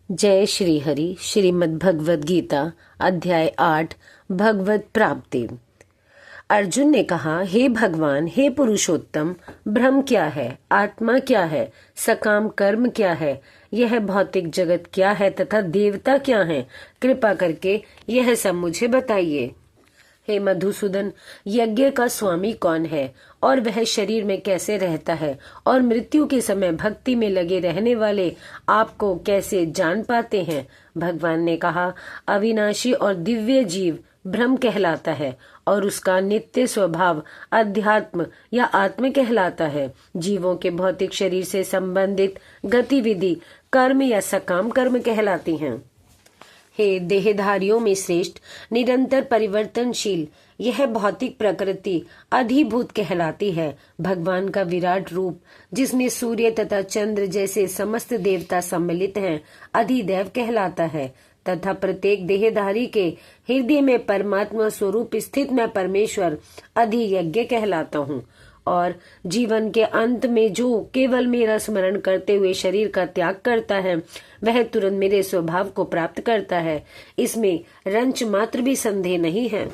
जय श्री हरि। श्रीमद् भगवद गीता अध्याय 8 भगवत प्राप्ति। अर्जुन ने कहा, हे भगवान, हे पुरुषोत्तम, ब्रह्म क्या है, आत्मा क्या है, सकाम कर्म क्या है, यह भौतिक जगत क्या है तथा देवता क्या है? कृपा करके यह सब मुझे बताइए। हे मधुसूदन, यज्ञ का स्वामी कौन है और वह शरीर में कैसे रहता है और मृत्यु के समय भक्ति में लगे रहने वाले आपको कैसे जान पाते हैं? भगवान ने कहा, अविनाशी और दिव्य जीव ब्रह्म कहलाता है और उसका नित्य स्वभाव अध्यात्म या आत्म कहलाता है। जीवों के भौतिक शरीर से संबंधित गतिविधि कर्म या सकाम कर्म कहलाती हैं। हे देहधारियों में श्रेष्ठ, निरंतर परिवर्तनशील यह भौतिक प्रकृति अधिभूत कहलाती है। भगवान का विराट रूप, जिसमें सूर्य तथा चंद्र जैसे समस्त देवता सम्मिलित हैं, अधिदैव कहलाता है तथा प्रत्येक देहधारी के हृदय में परमात्मा स्वरूप स्थित मैं परमेश्वर अधियज्ञ कहलाता हूँ। और जीवन के अंत में जो केवल मेरा स्मरण करते हुए शरीर का त्याग करता है, वह तुरंत मेरे स्वभाव को प्राप्त करता है। इसमें रंच मात्र भी संदेह नहीं है।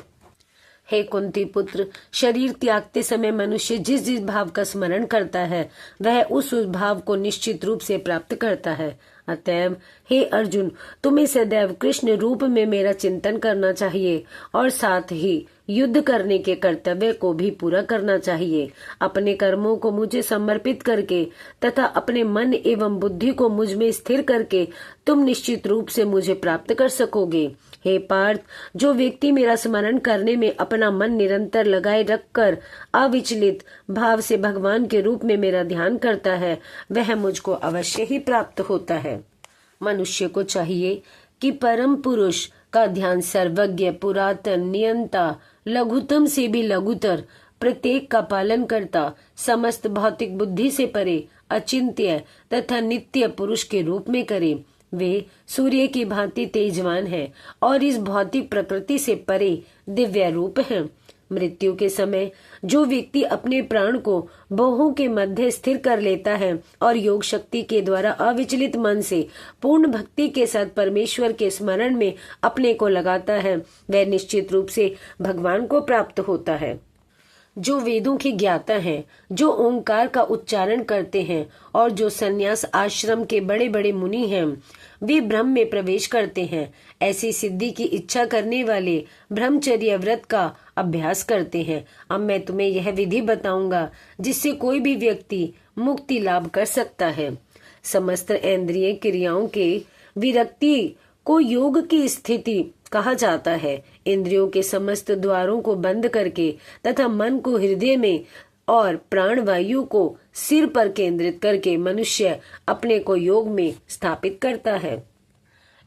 हे कुंती पुत्र, शरीर त्यागते समय मनुष्य जिस जिस भाव का स्मरण करता है, वह उस भाव को निश्चित रूप से प्राप्त करता है। अतएव हे अर्जुन, तुम्हें सदैव कृष्ण रूप में मेरा चिंतन करना चाहिए और साथ ही युद्ध करने के कर्तव्य को भी पूरा करना चाहिए। अपने कर्मों को मुझे समर्पित करके तथा अपने मन एवं बुद्धि को मुझ में स्थिर करके तुम निश्चित रूप से मुझे प्राप्त कर सकोगे। हे पार्थ, जो व्यक्ति मेरा स्मरण करने में अपना मन निरंतर लगाए रखकर अविचलित भाव से भगवान के रूप में मेरा ध्यान करता है, वह मुझको अवश्य ही प्राप्त होता है। मनुष्य को चाहिए कि परम पुरुष का ध्यान सर्वज्ञ, पुरातन, नियंता, लघुतम से भी लघुतर, प्रत्येक का पालन करता, समस्त भौतिक बुद्धि से परे, अचिंत्य तथा नित्य पुरुष के रूप में करे। वे सूर्य की भांति तेजवान हैं और इस भौतिक प्रकृति से परे दिव्य रूप हैं। मृत्यु के समय जो व्यक्ति अपने प्राण को बाहों के मध्य स्थिर कर लेता है और योग शक्ति के द्वारा अविचलित मन से पूर्ण भक्ति के साथ परमेश्वर के स्मरण में अपने को लगाता है, वह निश्चित रूप से भगवान को प्राप्त होता है। जो वेदों के ज्ञाता हैं, जो ओंकार का उच्चारण करते हैं और जो संन्यास आश्रम के बड़े बड़े मुनि हैं, वे ब्रह्म में प्रवेश करते हैं। ऐसी सिद्धि की इच्छा करने वाले ब्रह्मचर्य व्रत का अभ्यास करते हैं। अब मैं तुम्हें यह विधि बताऊंगा जिससे कोई भी व्यक्ति मुक्ति लाभ कर सकता है। समस्त इंद्रिय क्रियाओं के विरक्ति को योग की स्थिति कहा जाता है। इंद्रियों के समस्त द्वारों को बंद करके तथा मन को हृदय में और प्राण वायु को सिर पर केंद्रित करके मनुष्य अपने को योग में स्थापित करता है।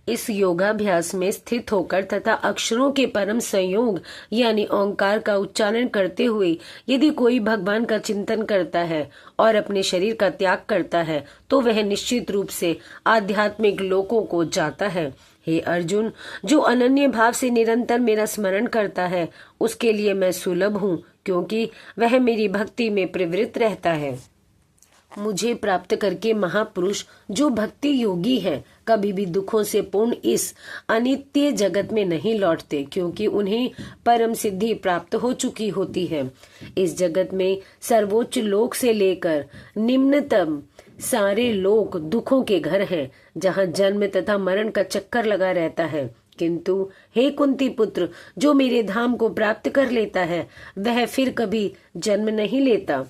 इस योगाभ्यास में स्थित होकर तथा अक्षरों के परम संयोग यानी ओंकार का उच्चारण करते हुए यदि कोई भगवान का चिंतन करता है और अपने शरीर का त्याग करता है, तो वह निश्चित रूप से आध्यात्मिक लोकों को जाता है। हे अर्जुन, जो अनन्य भाव से निरंतर मेरा स्मरण करता है, उसके लिए मैं सुलभ हूँ, क्योंकि वह मेरी भक्ति में प्रवृत्त रहता है। मुझे प्राप्त करके महापुरुष जो भक्ति योगी हैं, कभी भी दुखों से पूर्ण इस अनित्य जगत में नहीं लौटते, क्योंकि उन्हें परम सिद्धि प्राप्त हो चुकी होती है। इस जगत में सर्वोच्च लोक से लेकर निम्नतम सारे लोक दुखों के घर हैं, जहाँ जन्म तथा मरण का चक्कर लगा रहता है। किंतु हे कुंती पुत्र, जो मेरे धाम को प्राप्त कर लेता है, वह फिर कभी जन्म नहीं लेता।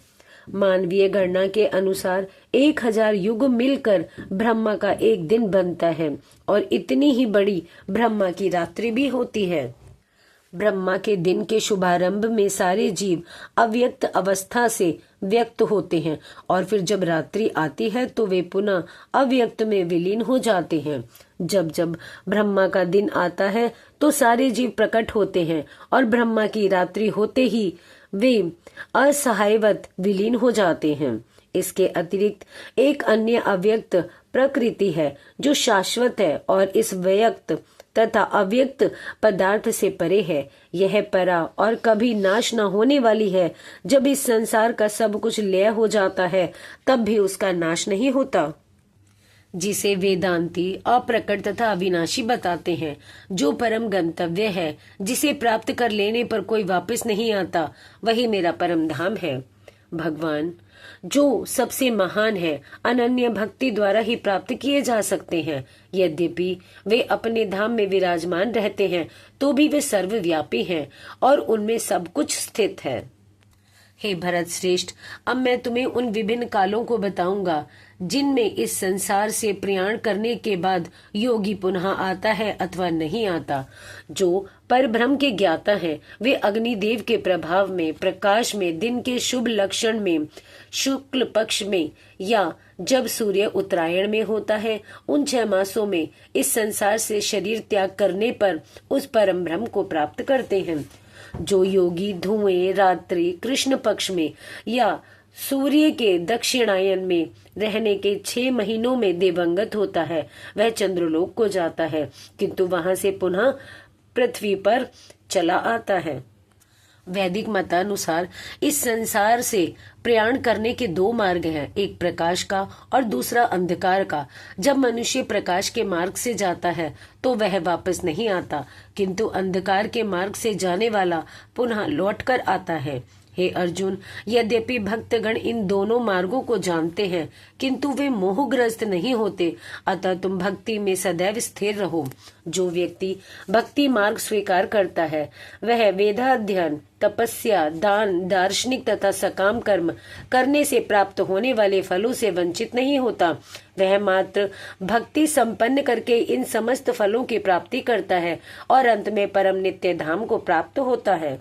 मानवीय गणना के अनुसार 1000 युग मिलकर ब्रह्मा का एक दिन बनता है और इतनी ही बड़ी ब्रह्मा की रात्रि भी होती है। ब्रह्मा के दिन के शुभारंभ में सारे जीव अव्यक्त अवस्था से व्यक्त होते हैं और फिर जब रात्रि आती है तो वे पुनः अव्यक्त में विलीन हो जाते हैं। जब जब ब्रह्मा का दिन आता है तो सारे जीव प्रकट होते हैं और ब्रह्मा की रात्रि होते ही वे असहायवत विलीन हो जाते हैं। इसके अतिरिक्त एक अन्य अव्यक्त प्रकृति है जो शाश्वत है और इस व्यक्त तथा अव्यक्त पदार्थ से परे है। यह परा और कभी नाश न होने वाली है। जब इस संसार का सब कुछ लय हो जाता है, तब भी उसका नाश नहीं होता। जिसे वेदांती अप्रकट तथा अविनाशी बताते हैं, जो परम गंतव्य है, जिसे प्राप्त कर लेने पर कोई वापस नहीं आता, वही मेरा परम धाम है। भगवान जो सबसे महान है, अनन्य भक्ति द्वारा ही प्राप्त किए जा सकते हैं। यद्यपि वे अपने धाम में विराजमान रहते हैं, तो भी वे सर्वव्यापी हैं और उनमें सब कुछ स्थित है। हे भरत श्रेष्ठ, अब मैं तुम्हें उन विभिन्न कालों को बताऊंगा जिनमें इस संसार से प्रयाण करने के बाद योगी पुनः आता है अथवा नहीं आता। जो परब्रह्म के ज्ञाता हैं, वे अग्निदेव के प्रभाव में, प्रकाश में, दिन के शुभ लक्षण में, शुक्ल पक्ष में या जब सूर्य उत्तरायण में होता है, उन 6 मासों में इस संसार से शरीर त्याग करने पर उस परम ब्रह्म को प्राप्त करते हैं। जो योगी धुएं, रात्रि, कृष्ण पक्ष में या सूर्य के दक्षिणायन में रहने के 6 महीनों में दिवंगत होता है, वह चंद्रलोक को जाता है, किंतु वहां से पुनः पृथ्वी पर चला आता है। वैदिक मतानुसार इस संसार से प्रयाण करने के 2 मार्ग हैं, एक प्रकाश का और दूसरा अंधकार का। जब मनुष्य प्रकाश के मार्ग से जाता है तो वह वापस नहीं आता, किंतु अंधकार के मार्ग से जाने वाला पुनः लौटकर आता है। हे अर्जुन, यद्यपि भक्तगण इन दोनों मार्गों को जानते हैं, किंतु वे मोहग्रस्त नहीं होते, अतः तुम भक्ति में सदैव स्थिर रहो। जो व्यक्ति भक्ति मार्ग स्वीकार करता है, वह वेदाध्ययन, तपस्या, दान, दार्शनिक तथा सकाम कर्म करने से प्राप्त होने वाले फलों से वंचित नहीं होता। वह मात्र भक्ति संपन्न करके इन समस्त फलों की प्राप्ति करता है और अंत में परम नित्य धाम को प्राप्त होता है।